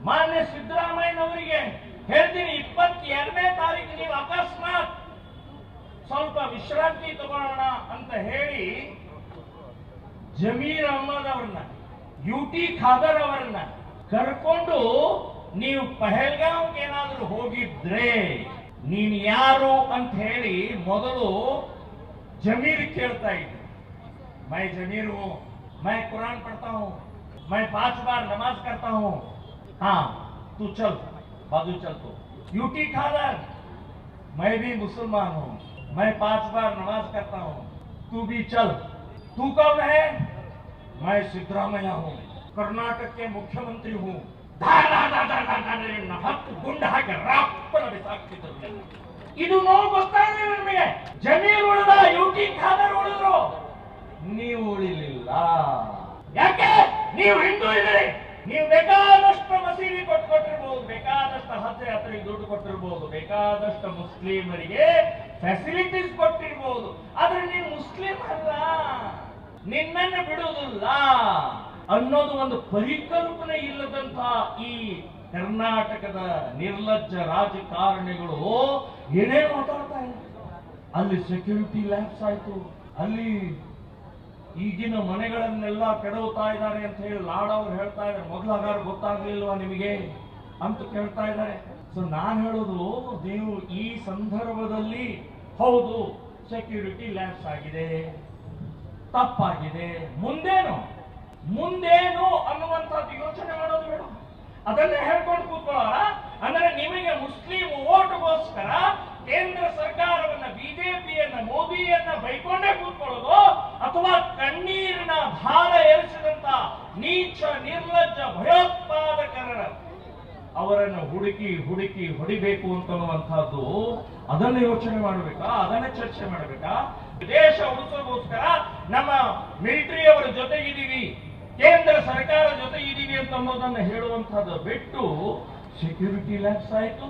ಮಾನ್ಯ ಸಿದ್ದರಾಮಯ್ಯನವರಿಗೆ ಹೇಳ್ತೀನಿ, 22ನೇ ತಾರೀಕು ನೀವು ಅಕಸ್ಮಾತ್ ಸ್ವಲ್ಪ ವಿಶ್ರಾಂತಿ ತಗೊಳ್ಳೋಣ ಅಂತ ಹೇಳಿ ಜಮೀರ್ ಅಹಮದ್ ಅವರನ್ನ, ಯುಟಿ ಖಾದರ್ ಅವರನ್ನ ಕರ್ಕೊಂಡು ನೀವು ಪಹಲ್ಗಾಂವ್ಗೆ ಏನಾದ್ರೂ ಹೋಗಿದ್ರೆ ನೀನ್ ಯಾರು ಅಂತ ಹೇಳಿ ಮೊದಲು ಜಮೀರ್ ಕೇಳ್ತಾ ಇದ್ದೆ. मैं जमीर हूं, मैं कुरान पढ़ता हूं, मैं 5 बार नमाज करता हूं, हाँ तू चल बाजू चल। तो यूटी खादर, मैं भी मुसलमान हूं, मैं 5 बार नमाज करता हूं, तू भी चल। तू कौन है? मैं सिद्धरामैया हूं, कर्नाटक के मुख्यमंत्री हूं। ಗುಂಡ ಹಾಕಿ ರಾಪ್ಪನ ಬಿಸಾಕ್ತಿದ್ರು. ಇದು ನೋವು ಗೊತ್ತಾಗ್ಲಿ ನಿಮಗೆ. ಜಮೀರ್ ಉಳಿದ, ಯುಟಿ ಖಾದರ್ ಉಳಿದ್ರು, ನೀವು ಉಳಿಲಿಲ್ಲ. ಯಾಕೆ? ನೀವು ಹಿಂದೂ ಇದ್ರಿ. ನೀವು ಬೇಕಾದಷ್ಟು ಮಸೀದಿ ಕೊಟ್ಟಿರ್ಬೋದು, ಬೇಕಾದಷ್ಟು ಹತ್ಯೆಗೆ ದುಡ್ಡು ಕೊಟ್ಟಿರ್ಬೋದು, ಬೇಕಾದಷ್ಟು ಮುಸ್ಲಿಮರಿಗೆ ಫೆಸಿಲಿಟೀಸ್ ಕೊಟ್ಟಿರ್ಬೋದು, ಆದ್ರೆ ನೀವು ಮುಸ್ಲಿಂ ಅಲ್ಲ, ನಿನ್ನನ್ನು ಬಿಡುವುದಿಲ್ಲ ಅನ್ನೋದು ಒಂದು ಪರಿಕಲ್ಪನೆ ಇಲ್ಲದಂತ ಈ ಕರ್ನಾಟಕದ ನಿರ್ಲಜ್ಜ ರಾಜಕಾರಣಿಗಳು ಏನೇನು ಮಾತಾಡ್ತಾ ಇದ್ದಾರೆ. ಅಲ್ಲಿ ಸೆಕ್ಯೂರಿಟಿ ಲ್ಯಾಬ್ಸ್ ಆಯ್ತು, ಅಲ್ಲಿ ಈಗಿನ ಮನೆಗಳನ್ನೆಲ್ಲ ಕೆಡವುತ್ತಾ ಇದ್ದಾರೆ ಅಂತ ಹೇಳಿ ಲಾಡವ್ರು ಹೇಳ್ತಾ ಇದ್ದಾರೆ. ಮೊದಲಾಗಾರ ಗೊತ್ತಾಗ್ಲಿಲ್ವಾ ನಿಮಗೆ ಅಂತ ಕೇಳ್ತಾ ಇದ್ದಾರೆ. ಸೊ ನಾನು ಹೇಳೋದು, ನೀವು ಈ ಸಂದರ್ಭದಲ್ಲಿ ಹೌದು ಸೆಕ್ಯೂರಿಟಿ ಲ್ಯಾಬ್ಸ್ ಆಗಿದೆ, ತಪ್ಪಾಗಿದೆ, ಮುಂದೇನು ಅನ್ನುವಂಥದ್ದು ಯೋಚನೆ ಮಾಡೋದು ಬೇಡ. ಅದನ್ನೇ ಹೇಳ್ಕೊಂಡು ಕೂತ್ಕೊಳ್ಳೋಣ. ಅಂದ್ರೆ ನಿಮಗೆ ಮುಸ್ಲಿಂ ಓಟ್ಗೋಸ್ಕರ ಕೇಂದ್ರ ಸರ್ಕಾರವನ್ನ, ಬಿಜೆಪಿಯನ್ನ, ಮೋದಿಯನ್ನ ಬೈಕೊಂಡೇ ಕೂತ್ಕೊಳ್ಳೋದು, ಅಥವಾ ಕಣ್ಣೀರಿನ ಭಾರ ಏರಿಸಿದಂತ ನೀಚ ನಿರ್ಲಜ್ಜ ಭಯೋತ್ಪಾದಕರ ಅವರನ್ನು ಹುಡುಕಿ ಹೊಡಿಬೇಕು ಅಂತನ್ನುವಂತಹದ್ದು, ಅದನ್ನು ಯೋಚನೆ ಮಾಡಬೇಕಾ, ಅದನ್ನೇ ಚರ್ಚೆ ಮಾಡಬೇಕಾ? ದೇಶ ಉಳಿಸೋಗೋಸ್ಕರ ನಮ್ಮ ಮಿಲಿಟರಿಯವರ ಜೊತೆಗಿದ್ದೀವಿ, ಕೇಂದ್ರ ಸರ್ಕಾರ ಜೊತೆಗಿದ್ದೀವಿ ಅಂತ ಅನ್ನೋದನ್ನ ಹೇಳುವಂತಹದ್ದು ಬಿಟ್ಟು ಸೆಕ್ಯೂರಿಟಿ ಲ್ಯಾಬ್ಸ್ ಆಯ್ತು.